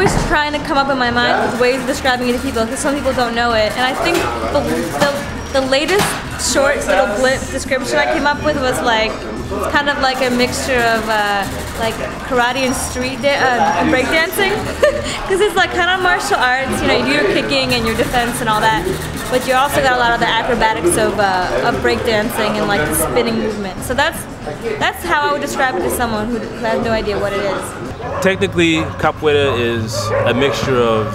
always trying to come up in my mind with ways of describing it to people because some people don't know it. And I think the latest short little blip description I came up with was like kind of like a mixture of like karate and breakdancing, because it's like kind of martial arts. You know, you do your kicking and your defense and all that, but you also got a lot of the acrobatics of breakdancing and like the spinning movement. So that's how I would describe it to someone who has no idea what it is. Technically, Capoeira is a mixture of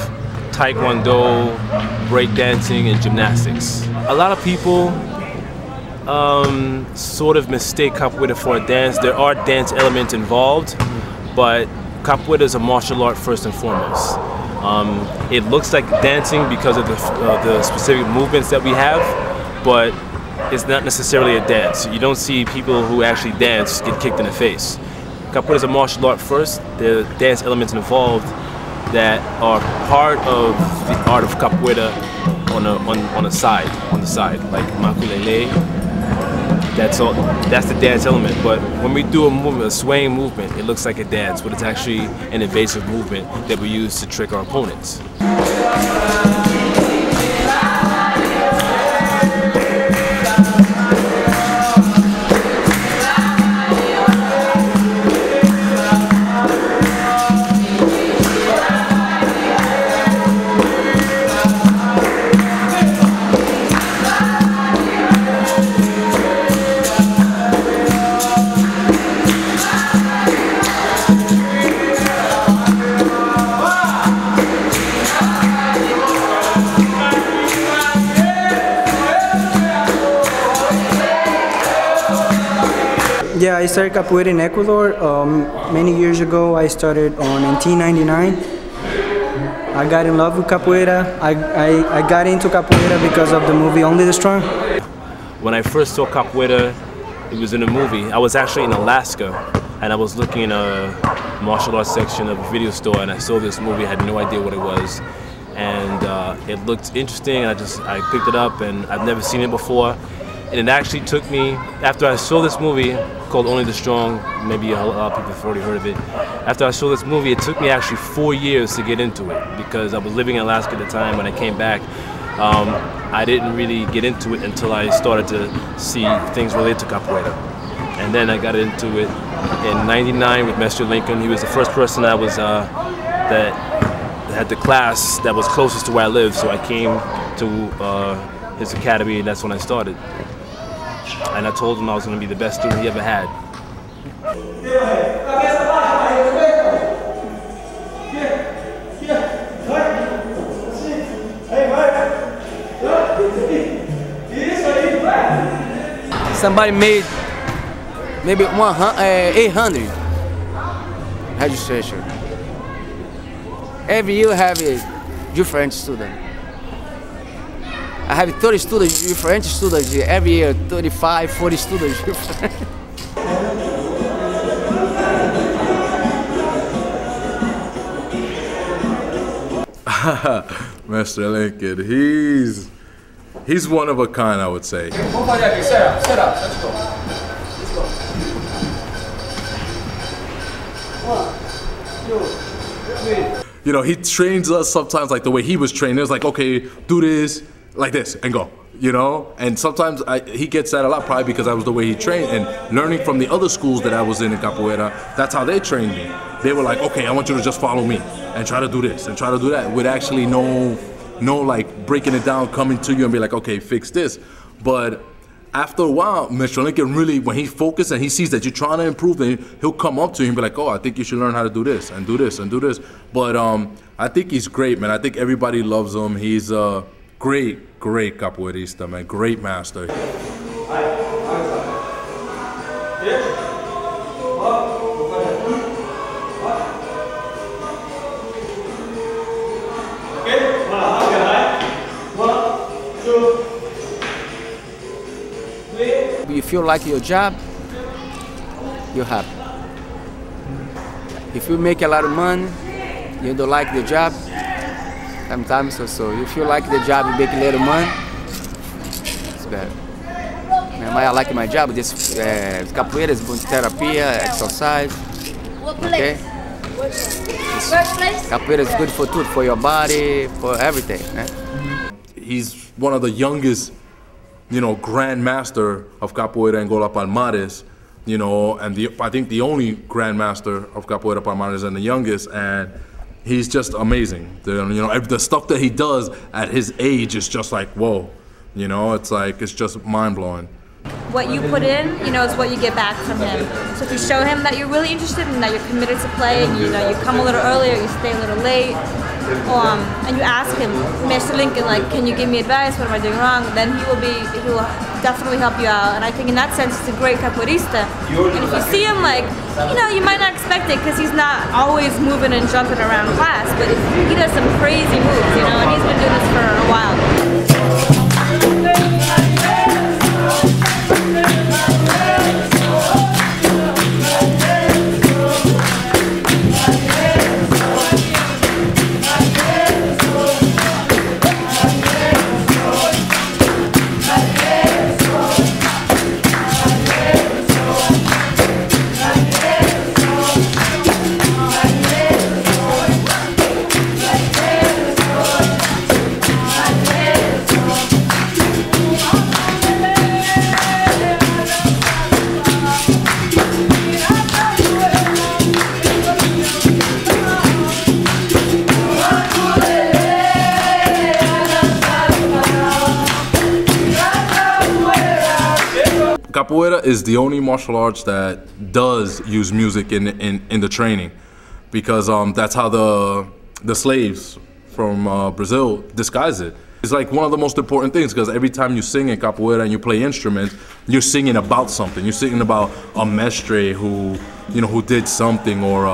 Taekwondo, breakdancing, and gymnastics. A lot of people sort of mistake Capoeira for a dance. There are dance elements involved, but Capoeira is a martial art first and foremost. It looks like dancing because of the specific movements that we have, but it's not necessarily a dance. You don't see people who actually dance get kicked in the face. Capoeira is a martial art first. There are dance elements involved that are part of the art of Capoeira on the side, like makulele. That's the dance element. But when we do a movement, a swaying movement, it looks like a dance, but it's actually an evasive movement that we use to trick our opponents. Yeah, I started Capoeira in Ecuador many years ago. I started in 1999. I got in love with Capoeira. I got into Capoeira because of the movie Only the Strong. When I first saw Capoeira, it was in a movie. I was actually in Alaska, and I was looking in a martial arts section of a video store, and I saw this movie. I had no idea what it was, and it looked interesting. And I picked it up, and I've never seen it before. And it actually took me, after I saw this movie called Only the Strong, maybe a lot of people have already heard of it. After I saw this movie, it took me actually 4 years to get into it because I was living in Alaska at the time. When I came back, I didn't really get into it until I started to see things related to Capoeira. And then I got into it in '99 with Mr. Lincoln. He was the first person that had the class that was closest to where I lived, so I came to his academy, and that's when I started. And I told him I was going to be the best student he ever had. Somebody made maybe 800 registration. Every year I have a different student. I have 30 students, different students every year, 35, 40 students. Mr. Lincoln, he's one of a kind, I would say. Set up, let's go. You know, he trains us sometimes like the way he was trained. It was like, okay, do this, like this, and go. You know, and sometimes he gets that a lot, probably because I was the way he trained, and learning from the other schools that I was in Capoeira, that's how they trained me. They were like, okay, I want you to just follow me and try to do this and try to do that, with actually no like breaking it down, coming to you and be like, okay, fix this. But after a while, Mr. Lincoln really, when he focuses and he sees that you're trying to improve, then he'll come up to you and be like, oh, I think you should learn how to do this and do this and do this. But I think he's great, man. I think everybody loves him. He's a great capoeirista, man. Great master. If you like your job, you're happy. If you make a lot of money, you don't like the job, sometimes so. If you like the job, you make a little money, it's bad. I like my job. This capoeira is therapy, exercise, okay? Capoeira is good for food, for your body, for everything. He's one of the youngest, Grand Master of Capoeira Angola Palmares, and I think the only Grand Master of Capoeira Palmares and the youngest, and he's just amazing. The stuff that he does at his age is just like, whoa, it's just mind-blowing. What you put in, is what you get back from him. So if you show him that you're really interested and that you're committed to play, and you come a little earlier, you stay a little late, and you ask him, Mr. Lincoln, like, can you give me advice? What am I doing wrong? Then he will definitely help you out. And I think in that sense, he's a great capoeirista. And if you see him, like, you might not expect it because he's not always moving and jumping around class, but he does some crazy moves, and he's been doing this for a while. Capoeira is the only martial arts that does use music in the training, because that's how the slaves from Brazil disguise it. It's like one of the most important things, because every time you sing in Capoeira and you play instruments, you're singing about something. You're singing about a mestre who did something, or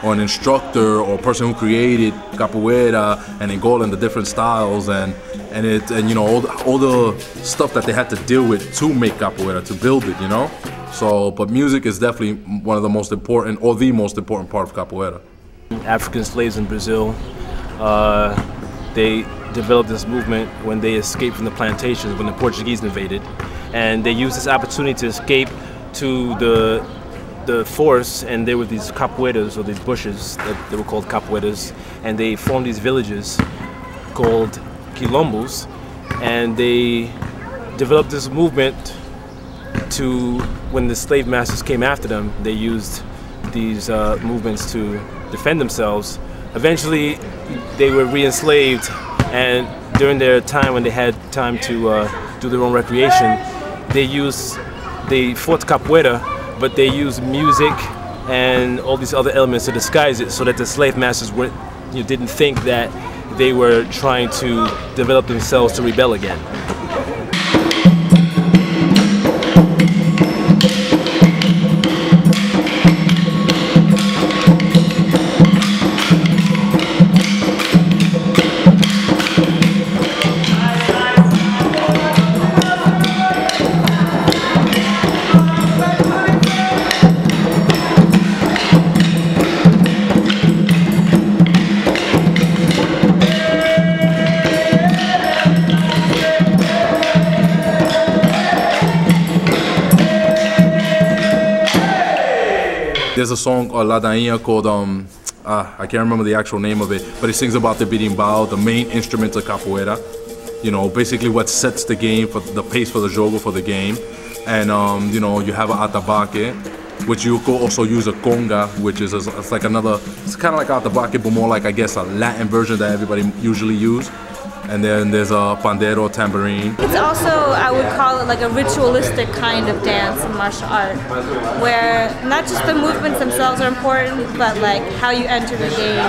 an instructor, or a person who created Capoeira and Angola and the different styles, and all the stuff that they had to deal with to make Capoeira, to build it, So, but music is definitely one of the most important, or the most important part of Capoeira. African slaves in Brazil, they developed this movement when they escaped from the plantations when the Portuguese invaded, and they used this opportunity to escape to the forest, and there were these capoeiras, or these bushes that they were called capoeiras, and they formed these villages called quilombos, and they developed this movement to, when the slave masters came after them, they used these movements to defend themselves. Eventually they were re-enslaved, and during their time when they had time to do their own recreation, they fought capoeira, but they used music and all these other elements to disguise it, so that the slave masters didn't think that they were trying to develop themselves to rebel again. There's a song, Ladainha, called, I can't remember the actual name of it, but it sings about the berimbau, the main instrument of Capoeira. Basically what sets the game, for the pace for the jogo, for the game. And, you have an atabaque, which you could also use a conga, which is it's like another, it's kind of like atabaque, but more like, I guess, a Latin version that everybody usually use. And then there's a pandero, tambourine. It's also, I would call it like a ritualistic kind of dance in martial art, where not just the movements themselves are important, but like how you enter the game,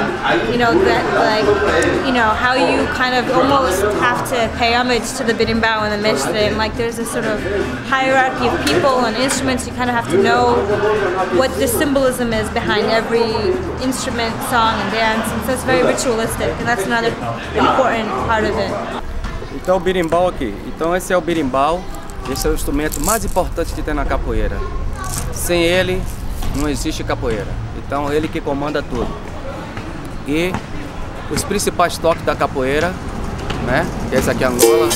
how you kind of almost have to pay homage to the berimbau and the mestre, and like there's this sort of hierarchy of people and instruments. You kind of have to know what the symbolism is behind every instrument, song, and dance, and so it's very ritualistic, and that's another important part of it. Então o berimbau aqui, esse é o berimbau, esse é o instrumento mais importante que tem na capoeira. Sem ele não existe capoeira, então ele que comanda tudo. E os principais toques da capoeira, que esse aqui é Angola.